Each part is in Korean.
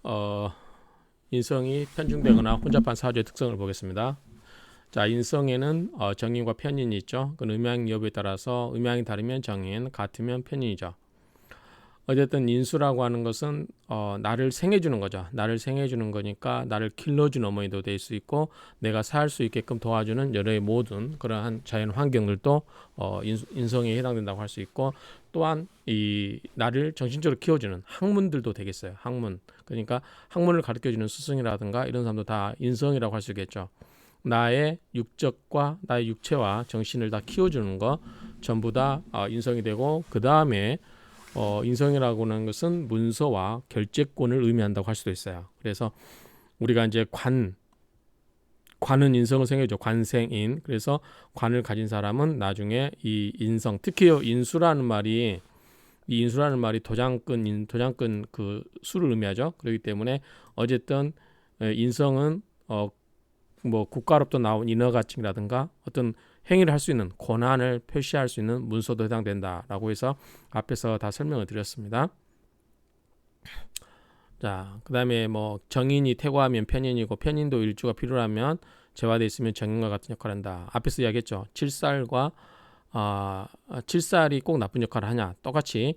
어, 인성이 편중되거나 혼잡한 사주의 특성을 보겠습니다. 자, 인성에는 정인과 편인이 있죠. 그 음양 여부에 따라서 음양이 다르면 정인, 같으면 편인이죠. 어쨌든 인수라고 하는 것은 나를 생해주는 거죠. 나를 생해주는 거니까 나를 길러준 어머니도 될 수 있고 내가 살 수 있게끔 도와주는 여러의 모든 그러한 자연 환경들도 인성에 해당된다고 할 수 있고, 또한 이 나를 정신적으로 키워주는 학문들도 되겠어요. 학문, 그러니까 학문을 가르쳐주는 스승이라든가 이런 사람도 다 인성이라고 할 수 있겠죠. 나의 육적과 나의 육체와 정신을 다 키워주는 거 전부 다 인성이 되고, 그 다음에 인성이라고 하는 것은 문서와 결재권을 의미한다고 할 수도 있어요. 그래서 우리가 이제 관은 인성을 생겨죠. 관생인. 그래서 관을 가진 사람은 나중에 이 인성, 특히 이 인수라는 말이 도장끈 그 수를 의미하죠. 그렇기 때문에 어쨌든 인성은 뭐 국가로부터 나온 인허가증이라든가 어떤 행위를 할 수 있는 권한을 표시할 수 있는 문서도 해당된다라고 해서 앞에서 다 설명을 드렸습니다. 자, 그다음에 뭐 정인이 퇴거하면 편인이고, 편인도 일주가 필요하면 재화돼 있으면 정인과 같은 역할을 한다. 앞에서 이야기했죠. 칠살이 꼭 나쁜 역할을 하냐? 똑같이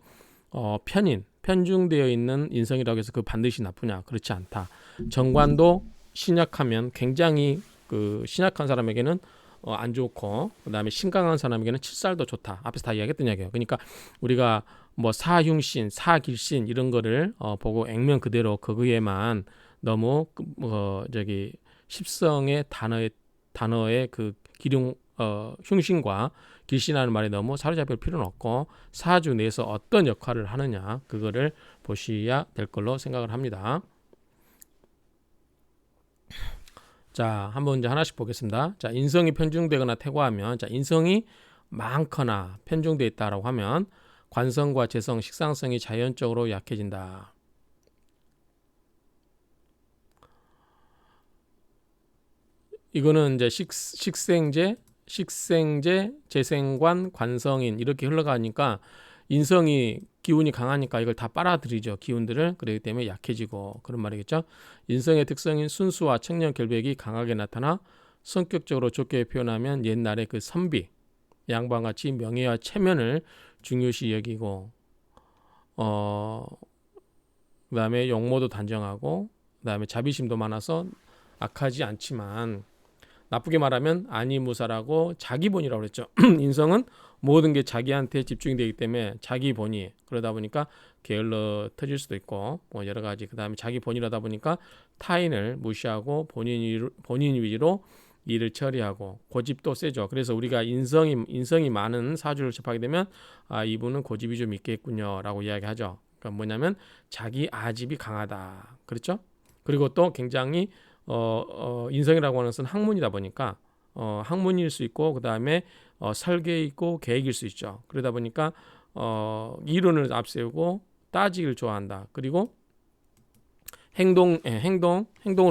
편중되어 있는 인성이라고 해서 그 반드시 나쁘냐? 그렇지 않다. 정관도 신약하면 굉장히 그 신약한 사람에게는 안 좋고, 그다음에 신강한 사람에게는 칠살도 좋다. 앞에서 다 이야기했던 이야기예요. 그러니까 우리가 뭐 사흉신, 사길신 이런 거를 보고 액면 그대로 거기에만 너무 십성의 단어의 그 기륭 흉신과 길신하는 말에 너무 사로잡힐 필요는 없고, 사주 내에서 어떤 역할을 하느냐 그거를 보셔야 될 걸로 생각을 합니다. 자, 한번 이제 하나씩 보겠습니다. 자, 인성이 편중되거나 퇴거하면, 자, 인성이 많거나 편중되어 있다라고 하면 관성과 재성, 식상성이 자연적으로 약해진다. 이거는 이제 식생제, 재생관, 관성인 이렇게 흘러가니까 인성이 기운이 강하니까 이걸 다 빨아들이죠. 기운들을. 그렇기 때문에 약해지고 그런 말이겠죠. 인성의 특성인 순수와 청년 결백이 강하게 나타나 성격적으로 좋게 표현하면 옛날의 그 선비, 양반같이 명예와 체면을 중요시 여기고, 그다음에 용모도 단정하고, 그다음에 자비심도 많아서 악하지 않지만, 나쁘게 말하면 안이무사라고 자기본이라고 그랬죠. 인성은 모든 게 자기한테 집중이 되기 때문에 자기본이, 그러다 보니까 게을러 터질 수도 있고 뭐 여러 가지. 그다음에 자기본이라다 보니까 타인을 무시하고 본인 위주로 일을 처리하고, 고집도 세죠. 그래서 우리가 인성이 많은 사주를 접하게 되면 이분은 고집이 좀 있겠군요라고 이야기하죠. 그러니까 뭐냐면 자기 아집이 강하다. 그렇죠? 그리고 또 굉장히 인성이라고 하는 것은 학문이다 보니까 학문일 수 있고, 그 다음에 설계 있고 계획일 수 있죠. 그러다 보니까 이론을 앞세우고 따지기를 좋아한다. 그리고 행동을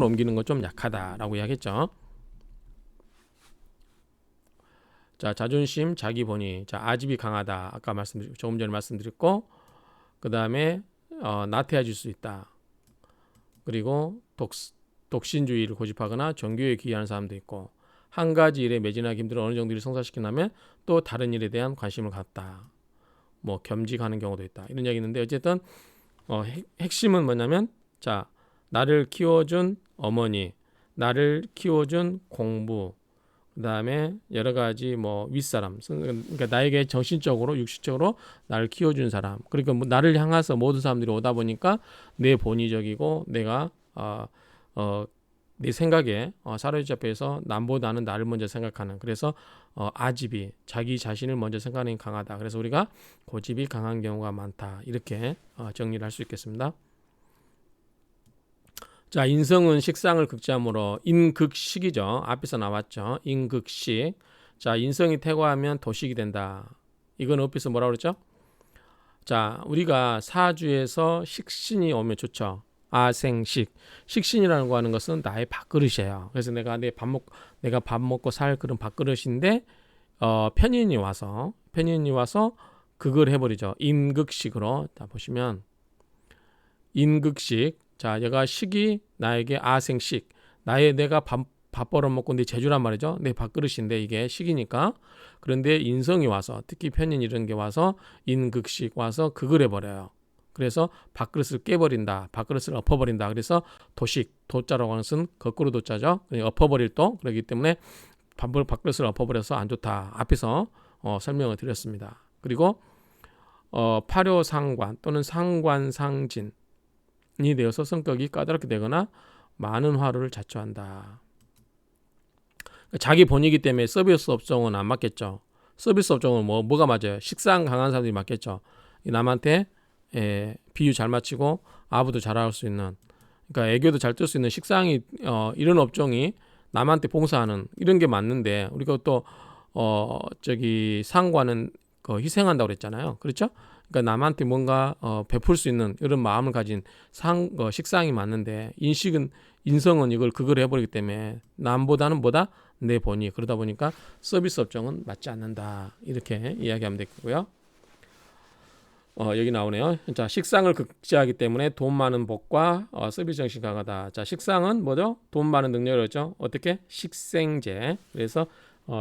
옮기는 건 좀 약하다라고 이야기했죠. 자, 자존심, 자기 본의. 자, 아집이 강하다. 아까 조금 전에 말씀드렸고, 그 다음에 나태해질 수 있다. 그리고 독신주의를 고집하거나 종교에 귀의하는 사람도 있고, 한 가지 일에 매진하기 힘들어 어느 정도 일을 성사시키려면 또 다른 일에 대한 관심을 갖다. 뭐 겸직하는 경우도 있다. 이런 이야기 있는데, 어쨌든 핵심은 뭐냐면, 자, 나를 키워준 어머니, 나를 키워준 공부, 그다음에 여러 가지 뭐 윗사람, 그러니까 나에게 정신적으로 육신적으로 나를 키워준 사람, 그러니까 뭐 나를 향해서 모든 사람들이 오다 보니까 내 본의적이고 내가 내 생각에 사로잡혀서 남보다는 나를 먼저 생각하는, 그래서 아집이 자기 자신을 먼저 생각하는 게 강하다. 그래서 우리가 고집이 강한 경우가 많다. 이렇게 정리를 할 수 있겠습니다. 자, 인성은 식상을 극자므로 인극식이죠. 앞에서 나왔죠. 인극식. 자, 인성이 퇴거하면 도식이 된다. 이건 앞에서 뭐라고 그랬죠? 자, 우리가 사주에서 식신이 오면 좋죠. 아생식. 식신이라는 거 하는 것은 나의 밥그릇이에요. 그래서 내가 밥 먹고 살 그런 밥그릇인데 편인이 와서 그걸 해버리죠. 인극식으로. 자, 보시면 인극식. 자, 얘가 식이 나에게 아생식, 내가 밥 벌어먹고 내 재주란 말이죠. 내 밥그릇인데 이게 식이니까. 그런데 인성이 와서, 특히 편인 이런 게 와서 인극식 와서 극을 해버려요. 그래서 밥그릇을 깨버린다, 밥그릇을 엎어버린다. 그래서 도식, 도자라고 하는 것은 거꾸로 도자죠. 엎어버릴 도. 그렇기 때문에 밥그릇을 엎어버려서 안 좋다. 앞에서 설명을 드렸습니다. 그리고 파료상관 또는 상관상진이 되어서 성격이 까다롭게 되거나 많은 화루를 자초한다. 자기 본이기 때문에 서비스 업종은 안 맞겠죠. 서비스 업종은 뭐가 맞아요? 식상 강한 사람들이 맞겠죠. 남한테 비유 잘 맞추고 아부도 잘할 수 있는, 그러니까 애교도 잘 뜰 수 있는 식상이 이런 업종이 남한테 봉사하는 이런 게 맞는데, 우리가 또 상관은 희생한다고 그랬잖아요. 그렇죠? 그러니까 남한테 뭔가 베풀 수 있는 이런 마음을 가진 식상이 맞는데, 인성은 이걸 극을 해버리기 때문에 남보다는 내 본이, 그러다 보니까 서비스 업종은 맞지 않는다. 이렇게 이야기하면 되겠고요. 여기 나오네요. 자, 식상을 극지하기 때문에 돈 많은 복과 서비스 정신 강하다. 자, 식상은 뭐죠? 돈 많은 능력이었죠. 어떻게? 식생제. 그래서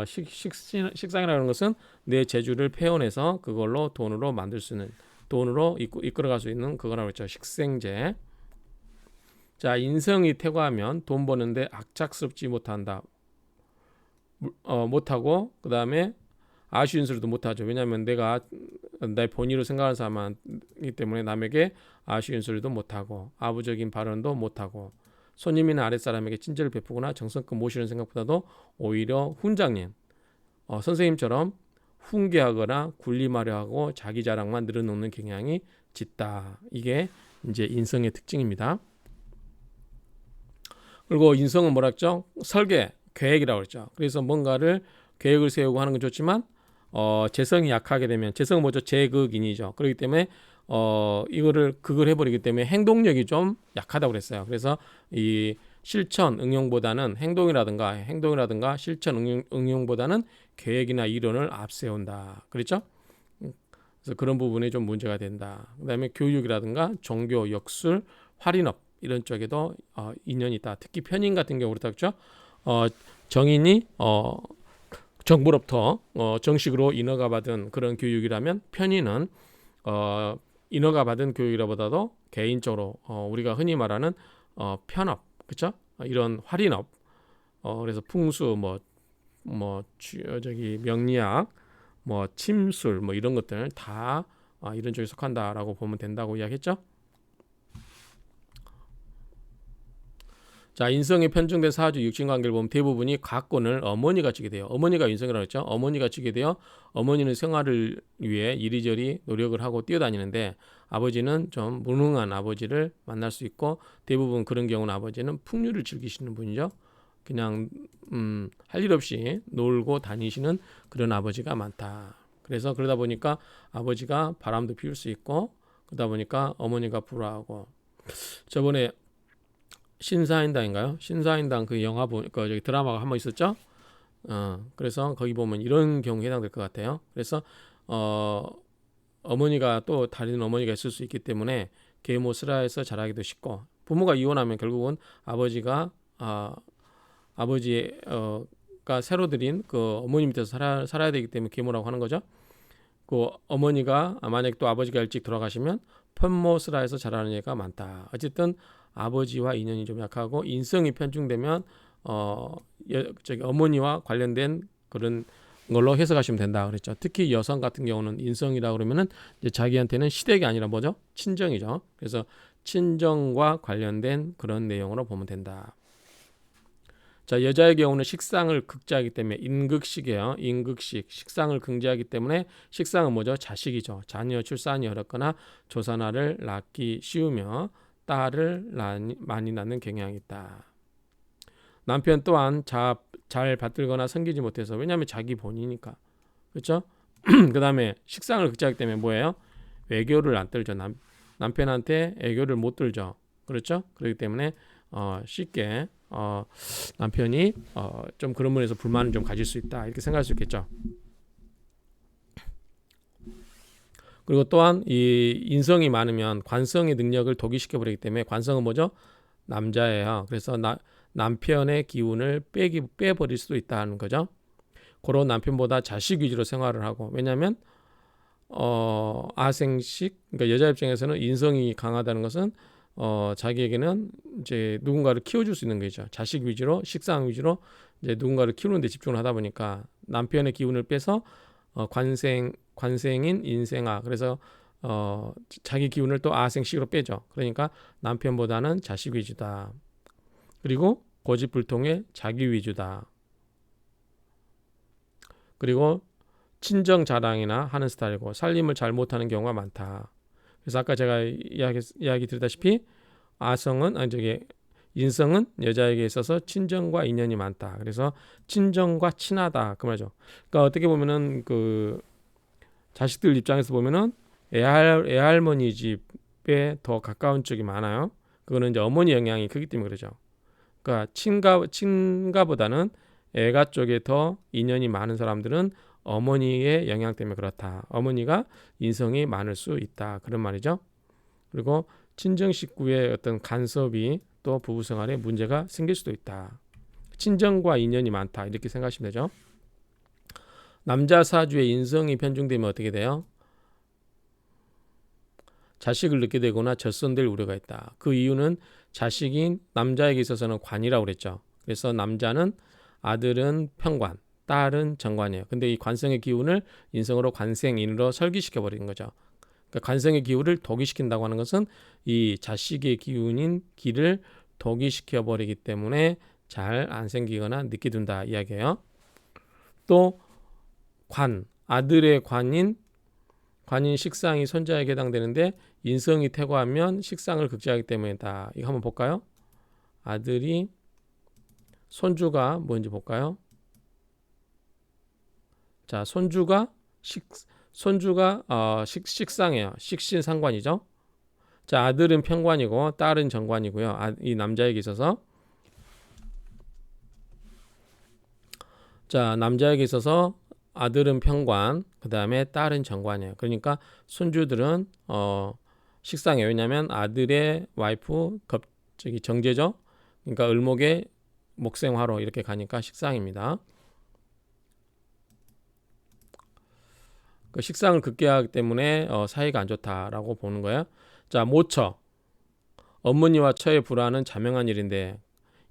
식상이라는 것은 내 재주를 패원해서 그걸로 돈으로 만들 수 있는, 돈으로 이끌어갈 수 있는 그거라고 했죠. 식생제. 자, 인성이 퇴화하면 돈 버는데 악착스럽지 못한다. 못하고, 그 다음에 아쉬운 소리도 못하죠. 왜냐하면 내가 내 본의로 생각하는 사람이기 때문에 남에게 아쉬운 소리도 못하고, 아부적인 발언도 못하고, 손님이나 아랫사람에게 친절을 베푸거나 정성껏 모시는 생각보다도 오히려 훈장님, 선생님처럼 훈계하거나 군림하려 하고 자기 자랑만 늘어놓는 경향이 짙다. 이게 이제 인성의 특징입니다. 그리고 인성은 뭐라 했죠? 설계, 계획이라고 그랬죠. 그래서 뭔가를 계획을 세우고 하는 건 좋지만 재성이 약하게 되면, 재성은 뭐죠? 재극인이죠. 그렇기 때문에 이거를 극을 해버리기 때문에 행동력이 좀 약하다고 그랬어요. 그래서 이 실천 응용보다는 행동이라든가 실천 응용보다는 계획이나 이론을 앞세운다. 그렇죠? 그래서 그런 부분이 좀 문제가 된다. 그다음에 교육이라든가 종교, 역술, 활인업 이런 쪽에도 인연이 있다. 특히 편인 같은 경우 그렇다, 그렇죠? 정인이 정부로부터 정식으로 인허가 받은 그런 교육이라면, 편인은 인허가 받은 교육이라보다도 개인적으로 우리가 흔히 말하는 편업, 그렇죠? 이런 활인업, 그래서 풍수, 명리학, 침술, 이런 것들 다 이런 쪽에 속한다라고 보면 된다고 이야기했죠. 자, 인성이 편중된 사주 육신관계를 보면 대부분이 가권을 어머니가 지게 돼요. 어머니가 인성이라고 했죠. 어머니가 지게 돼요. 어머니는 생활을 위해 이리저리 노력을 하고 뛰어다니는데, 아버지는 좀 무능한 아버지를 만날 수 있고, 대부분 그런 경우는 아버지는 풍류를 즐기시는 분이죠. 그냥 할 일 없이 놀고 다니시는 그런 아버지가 많다. 그래서 그러다 보니까 아버지가 바람도 피울 수 있고, 그러다 보니까 어머니가 불화하고. 저번에 신사임당인가요? 신사임당 그 영화 저기 드라마가 한번 있었죠. 그래서 거기 보면 이런 경우에 해당될 것 같아요. 그래서 어머니가 또 다른 어머니가 있을 수 있기 때문에 계모 슬하에서 자라기도 쉽고, 부모가 이혼하면 결국은 아버지가 새로 들인 그 어머니 밑에서 살아야 되기 때문에 계모라고 하는 거죠. 그 어머니가 만약 또 아버지가 일찍 돌아가시면 편모 슬하에서 자라는 애가 많다. 어쨌든 아버지와 인연이 좀 약하고, 인성이 편중되면 어머니와 관련된 그런 걸로 해석하시면 된다 그랬죠. 특히 여성 같은 경우는 인성이라 그러면은 이제 자기한테는 시댁이 아니라 뭐죠? 친정이죠. 그래서 친정과 관련된 그런 내용으로 보면 된다. 자, 여자의 경우는 식상을 극제하기 때문에 인극식이에요. 인극식, 식상을 극제하기 때문에, 식상은 뭐죠? 자식이죠. 자녀 출산이 어렵거나 조산아를 낳기 쉬우며 딸을 많이 낳는 경향이 있다. 남편 또한 잘 받들거나 섬기지 못해서, 왜냐하면 자기 본이니까, 그렇죠? 그 다음에 식상을 극제하기 때문에 뭐예요? 애교를 안 떨죠. 남편한테 애교를 못 떨죠. 그렇죠? 그렇기 때문에 쉽게 남편이 좀 그런 면에서 불만을 좀 가질 수 있다, 이렇게 생각할 수 있겠죠. 그리고 또한 이 인성이 많으면 관성의 능력을 독이시켜 버리기 때문에 관성은 뭐죠? 남자예요. 그래서 남편의 기운을 빼버릴 수도 있다는 거죠. 그런 남편보다 자식 위주로 생활을 하고, 왜냐하면 아생식, 그러니까 여자 입장에서는 인성이 강하다는 것은 자기에게는 이제 누군가를 키워줄 수 있는 거죠. 자식 위주로, 식상 위주로 이제 누군가를 키우는 데 집중을 하다 보니까 남편의 기운을 빼서 관생인 인생아, 그래서 자기 기운을 또 아생식으로 빼죠. 그러니까 남편보다는 자식 위주다. 그리고 고집불통의 자기 위주다. 그리고 친정 자랑이나 하는 스타일이고 살림을 잘 못하는 경우가 많다. 그래서 아까 제가 이야기 드렸다시피 인성은 여자에게 있어서 친정과 인연이 많다. 그래서 친정과 친하다 그 말이죠. 그러니까 어떻게 보면은 그 자식들 입장에서 보면은 애할머니 집에 더 가까운 쪽이 많아요. 그거는 이제 어머니 영향이 크기 때문에 그러죠. 그러니까 친가보다는 애가 쪽에 더 인연이 많은 사람들은 어머니의 영향 때문에 그렇다. 어머니가 인성이 많을 수 있다. 그런 말이죠. 그리고 친정 식구의 어떤 간섭이 또 부부 생활에 문제가 생길 수도 있다. 친정과 인연이 많다. 이렇게 생각하시면 되죠. 남자 사주의 인성이 편중되면 어떻게 돼요? 자식을 낳게 되거나 젖손될 우려가 있다. 그 이유는 자식인 남자에게 있어서는 관이라고 그랬죠. 그래서 남자는 아들은 편관, 딸은 정관이에요. 근데 이 관성의 기운을 인성으로 관생인으로 설기시켜 버리는 거죠. 그러니까 관성의 기운을 독이시킨다고 하는 것은 이 자식의 기운인 기를 독이시켜 버리기 때문에 잘 안 생기거나 늦게 둔다 이야기예요. 또 아들의 관인 식상이 손자에게 해당되는데 인성이 퇴거하면 식상을 극제하기 때문이다. 이거 한번 볼까요? 아들이 손주가 뭔지 볼까요? 자, 손주가 식상이에요. 식신상관이죠. 자, 아들은 편관이고 딸은 정관이고요. 이 남자에게 있어서 아들은 편관, 그 다음에 딸은 정관이에요. 그러니까 손주들은 식상이에요. 왜냐하면 아들의 와이프 정제죠. 그러니까 을목의 목생화로 이렇게 가니까 식상입니다. 그 식상을 극대화하기 때문에 사이가 안 좋다라고 보는 거예요. 자, 모처 어머니와 처의 불화는 자명한 일인데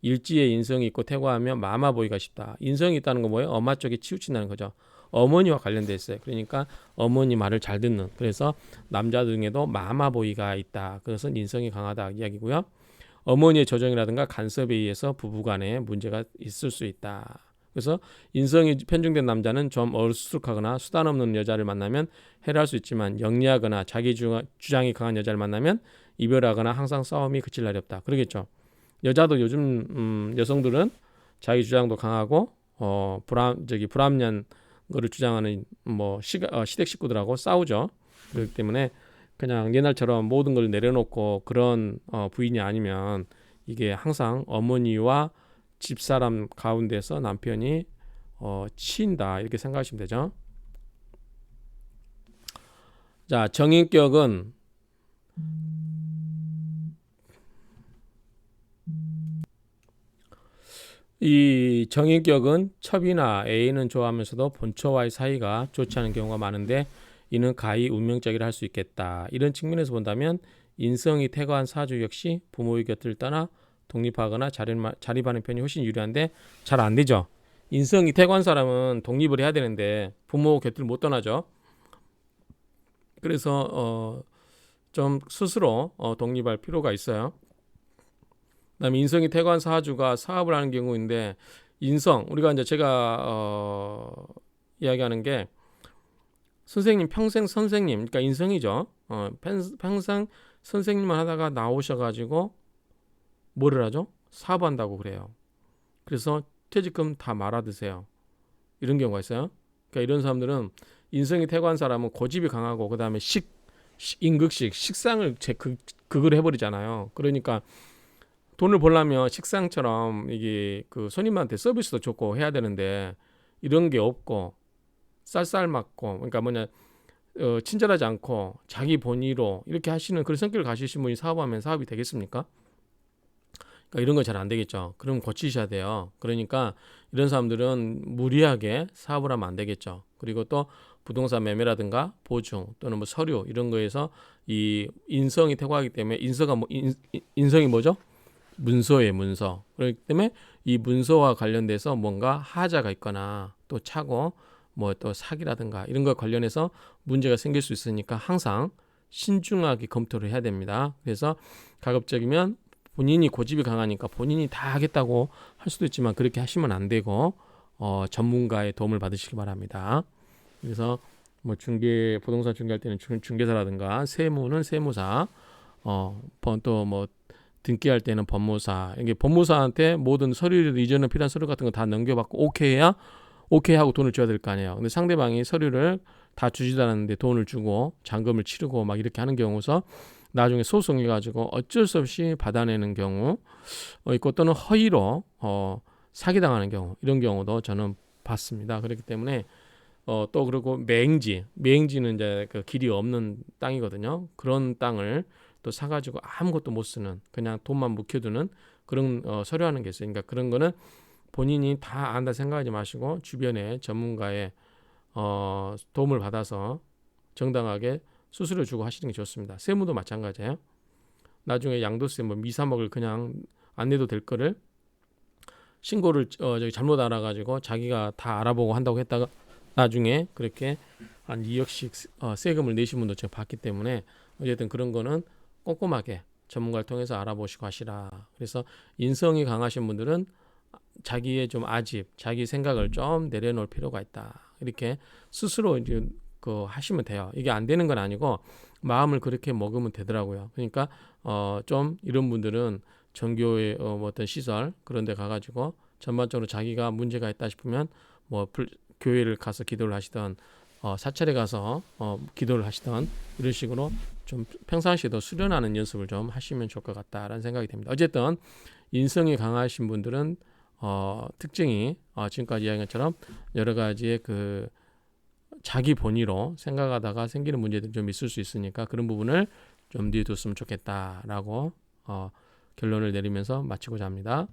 일지에 인성이 있고 퇴거하면 마마보이가 쉽다. 인성이 있다는 건 뭐예요? 엄마 쪽에 치우친다는 거죠. 어머니와 관련돼 있어요. 그러니까 어머니 말을 잘 듣는. 그래서 남자 중에도 마마보이가 있다. 그것은 인성이 강하다 이야기고요. 어머니의 조정이라든가 간섭에 의해서 부부간에 문제가 있을 수 있다. 그래서 인성이 편중된 남자는 좀 어수룩하거나 수단 없는 여자를 만나면 해할 수 있지만 영리하거나 자기 주장이 강한 여자를 만나면 이별하거나 항상 싸움이 그칠 날이 없다. 그러겠죠. 여자도 요즘 여성들은 자기 주장도 강하고 불합리한 거를 주장하는 시댁 식구들하고 싸우죠. 그렇기 때문에 그냥 옛날처럼 모든 걸 내려놓고 그런 부인이 아니면 이게 항상 어머니와 집사람 가운데서 남편이 치인다 이렇게 생각하시면 되죠. 자, 정인격은 이 정인격은 첩이나 애인은 좋아하면서도 본처와의 사이가 좋지 않은 경우가 많은데 이는 가히 운명적이라 할 수 있겠다. 이런 측면에서 본다면 인성이 퇴거한 사주 역시 부모의 곁을 떠나 독립하거나 자립하는 편이 훨씬 유리한데 잘 안 되죠. 인성이 퇴거한 사람은 독립을 해야 되는데 부모 곁을 못 떠나죠. 그래서 좀 스스로 독립할 필요가 있어요. 그다음에 인성이 퇴거한 사주가 사업을 하는 경우인데 우리가 이제 제가 이야기하는 게 선생님 평생 선생님, 그러니까 인성이죠. 평생 선생님만 하다가 나오셔가지고 뭐를 하죠? 사업한다고 그래요. 그래서 퇴직금 다 말아드세요. 이런 경우가 있어요. 그러니까 이런 사람들은 인성이 퇴거한 사람은 고집이 강하고 그 다음에 임극식 식상을 극을 해버리잖아요. 그러니까 돈을 벌려면 식상처럼 이게 그 손님한테 서비스도 좋고 해야 되는데 이런 게 없고 쌀쌀 맞고, 그러니까 친절하지 않고 자기 본의로 이렇게 하시는 그런 성격을 가지신 분이 사업하면 사업이 되겠습니까? 그러니까 이런 거 잘 안 되겠죠. 그럼 고치셔야 돼요. 그러니까 이런 사람들은 무리하게 사업을 하면 안 되겠죠. 그리고 또 부동산 매매라든가 보증 또는 뭐 서류 이런 거에서 이 인성이 퇴거하기 때문에 인성이 뭐죠? 문서예요, 문서. 그렇기 때문에 이 문서와 관련돼서 뭔가 하자가 있거나 또 차고 뭐 또 사기라든가 이런 거 관련해서 문제가 생길 수 있으니까 항상 신중하게 검토를 해야 됩니다. 그래서 가급적이면 본인이 고집이 강하니까 본인이 다 하겠다고 할 수도 있지만 그렇게 하시면 안 되고 전문가의 도움을 받으시기 바랍니다. 그래서 뭐 부동산 중개할 때는 중개사라든가 세무는 세무사, 또 뭐 등기할 때는 법무사. 이게 법무사한테 모든 서류를 이전에 필요한 서류 같은 거 다 넘겨받고 오케이야 오케이 하고 돈을 줘야 될 거 아니에요. 근데 상대방이 서류를 다 주지도 않았는데 돈을 주고 잔금을 치르고 막 이렇게 하는 경우서 나중에 소송해 가지고 어쩔 수 없이 받아내는 경우 있고 또는 허위로 사기당하는 경우 이런 경우도 저는 봤습니다. 그렇기 때문에 또 그리고 매행지는 이제 그 길이 없는 땅이거든요. 그런 땅을 또 사가지고 아무것도 못 쓰는 그냥 돈만 묵혀두는 그런 서류하는 게 있어요. 그러니까 그런 거는 본인이 다 안다 생각하지 마시고 주변에 전문가의 도움을 받아서 정당하게 수수료 주고 하시는 게 좋습니다. 세무도 마찬가지예요. 나중에 양도세 뭐 미사목을 그냥 안 내도 될 거를 신고를 저기 잘못 알아가지고 자기가 다 알아보고 한다고 했다가 나중에 그렇게 한 2억씩 세금을 내신 분도 제가 봤기 때문에 어쨌든 그런 거는 꼼꼼하게 전문가를 통해서 알아보시고 하시라. 그래서 인성이 강하신 분들은 자기의 좀 자기 생각을 좀 내려놓을 필요가 있다. 이렇게 스스로 이제 하시면 돼요. 이게 안 되는 건 아니고 마음을 그렇게 먹으면 되더라고요. 그러니까 좀 이런 분들은 전교의 뭐 어떤 시설 그런 데 가가지고 전반적으로 자기가 문제가 있다 싶으면 뭐 교회를 가서 기도를 하시던 사찰에 가서 기도를 하시던 이런 식으로 좀 평상시에도 수련하는 연습을 좀 하시면 좋을 것 같다라는 생각이 듭니다. 어쨌든 인성이 강하신 분들은 특징이 지금까지 이야기한 것처럼 여러 가지의 그 자기 본의로 생각하다가 생기는 문제들이 좀 있을 수 있으니까 그런 부분을 좀 뒤에 뒀으면 좋겠다라고 결론을 내리면서 마치고자 합니다.